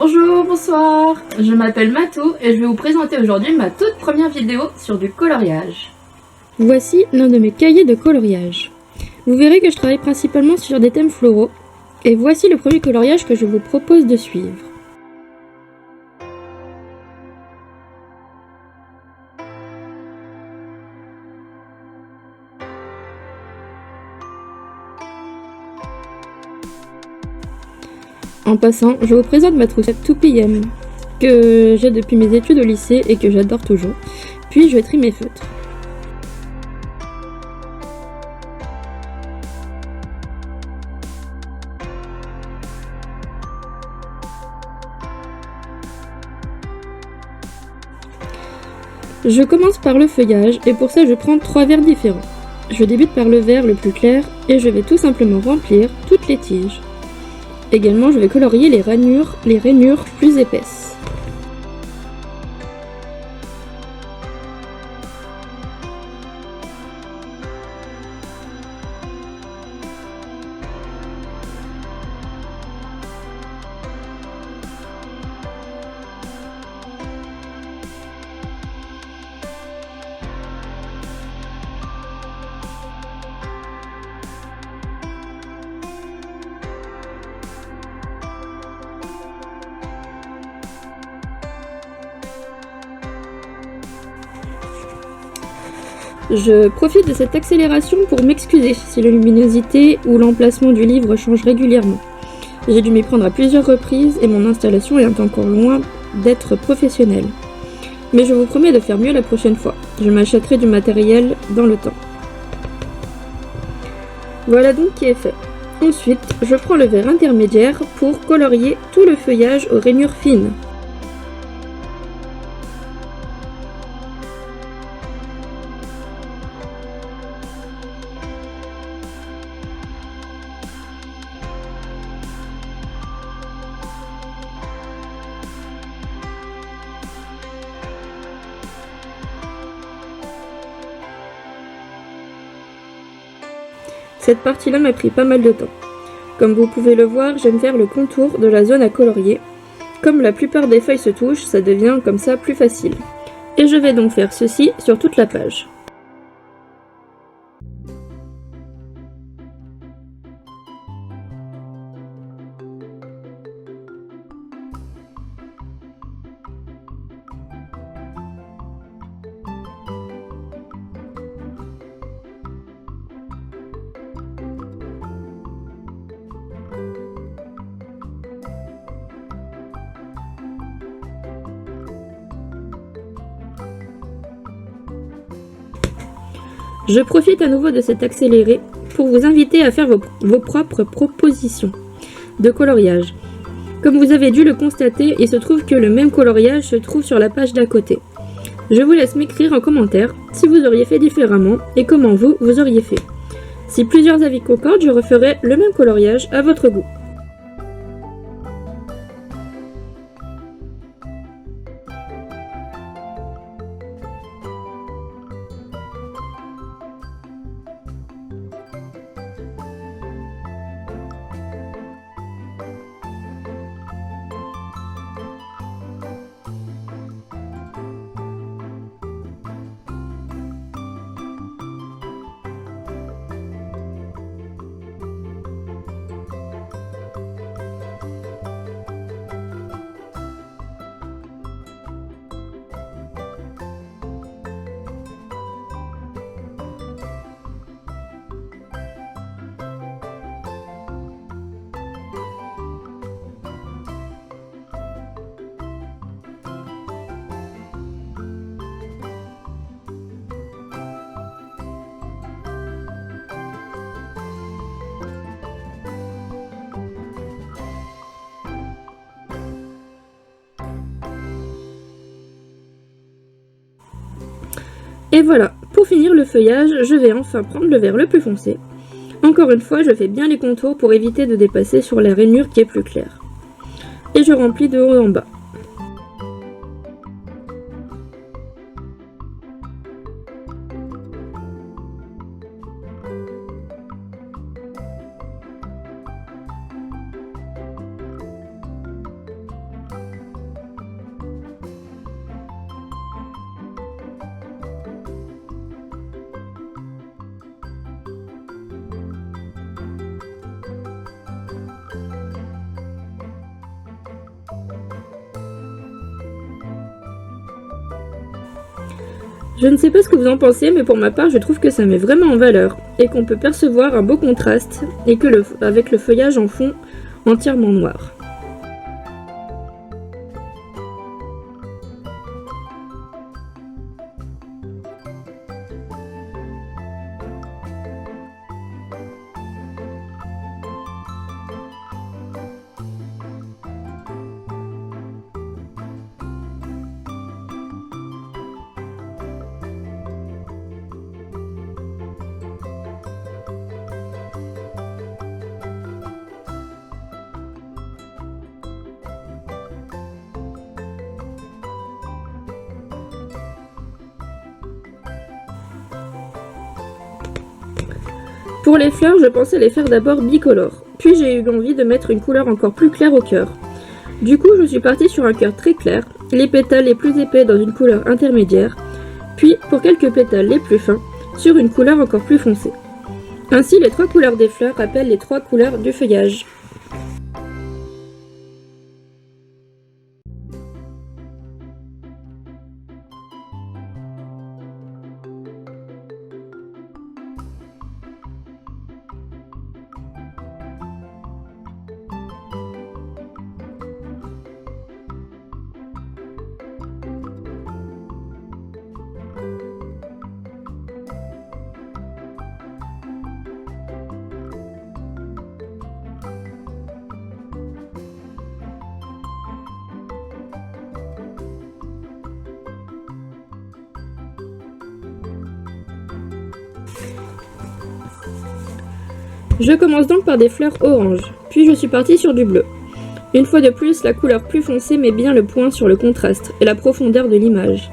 Bonjour, bonsoir, je m'appelle Matou et je vais vous présenter aujourd'hui ma toute première vidéo sur du coloriage. Voici l'un de mes cahiers de coloriage. Vous verrez que je travaille principalement sur des thèmes floraux, et voici le premier coloriage que je vous propose de suivre. En passant, je vous présente ma trousse 2PM, que j'ai depuis mes études au lycée et que j'adore toujours, puis je trie mes feutres. Je commence par le feuillage et pour ça je prends 3 verres différents. Je débute par le vert le plus clair et je vais tout simplement remplir toutes les tiges. Également je vais colorier les rainures plus épaisses. Je profite de cette accélération pour m'excuser si la luminosité ou l'emplacement du livre change régulièrement. J'ai dû m'y prendre à plusieurs reprises et mon installation est encore loin d'être professionnelle. Mais je vous promets de faire mieux la prochaine fois. Je m'achèterai du matériel dans le temps. Voilà donc qui est fait. Ensuite, je prends le verre intermédiaire pour colorier tout le feuillage aux rainures fines. Cette partie-là m'a pris pas mal de temps. Comme vous pouvez le voir, j'aime faire le contour de la zone à colorier. Comme la plupart des feuilles se touchent, ça devient comme ça plus facile. Et je vais donc faire ceci sur toute la page. Je profite à nouveau de cet accéléré pour vous inviter à faire vos propres propositions de coloriage. Comme vous avez dû le constater, il se trouve que le même coloriage se trouve sur la page d'à côté. Je vous laisse m'écrire en commentaire si vous auriez fait différemment et comment vous auriez fait. Si plusieurs avis concordent, je referai le même coloriage à votre goût. Et voilà, pour finir le feuillage, je vais enfin prendre le vert le plus foncé. Encore une fois, je fais bien les contours pour éviter de dépasser sur la rainure qui est plus claire. Et je remplis de haut en bas. Je ne sais pas ce que vous en pensez, mais pour ma part, je trouve que ça met vraiment en valeur et qu'on peut percevoir un beau contraste et que avec le feuillage en fond entièrement noir. Pour les fleurs, je pensais les faire d'abord bicolores, puis j'ai eu envie de mettre une couleur encore plus claire au cœur. Du coup, je suis partie sur un cœur très clair, les pétales les plus épais dans une couleur intermédiaire, puis, pour quelques pétales les plus fins, sur une couleur encore plus foncée. Ainsi, les 3 couleurs des fleurs rappellent les 3 couleurs du feuillage. Je commence donc par des fleurs oranges, puis je suis partie sur du bleu. Une fois de plus, la couleur plus foncée met bien le point sur le contraste et la profondeur de l'image.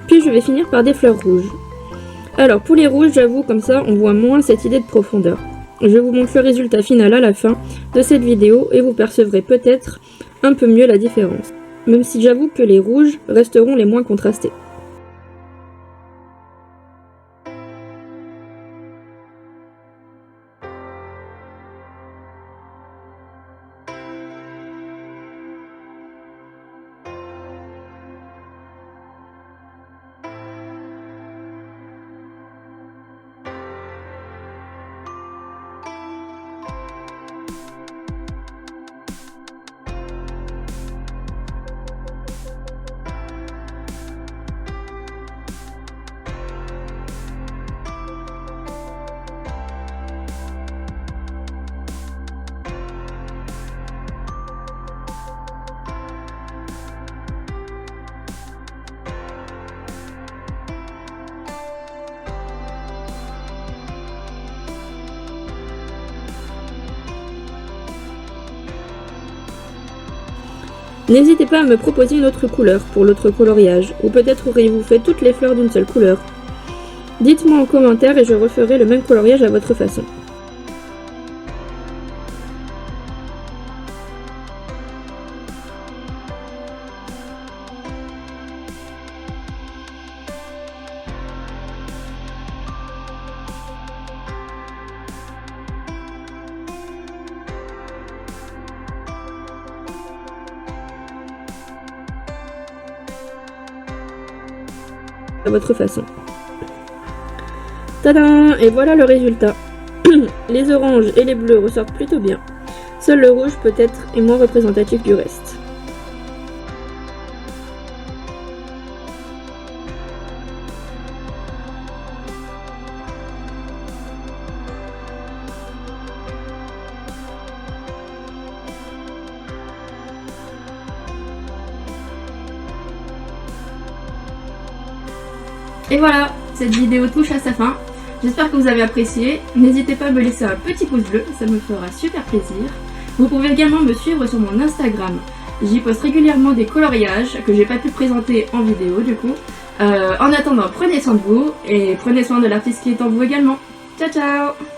Puis je vais finir par des fleurs rouges. Alors pour les rouges, j'avoue, comme ça on voit moins cette idée de profondeur. Je vous montre le résultat final à la fin de cette vidéo et vous percevrez peut-être un peu mieux la différence. Même si j'avoue que les rouges resteront les moins contrastés. N'hésitez pas à me proposer une autre couleur pour l'autre coloriage, ou peut-être auriez-vous fait toutes les fleurs d'une seule couleur. Dites-moi en commentaire et je referai le même coloriage à votre façon. À votre façon. Tadam! Et voilà le résultat. Les oranges et les bleus ressortent plutôt bien. Seul le rouge peut-être est moins représentatif du reste. Et voilà, cette vidéo touche à sa fin. J'espère que vous avez apprécié. N'hésitez pas à me laisser un petit pouce bleu, ça me fera super plaisir. Vous pouvez également me suivre sur mon Instagram. J'y poste régulièrement des coloriages que j'ai pas pu présenter en vidéo du coup. En attendant, prenez soin de vous et prenez soin de l'artiste qui est en vous également. Ciao ciao!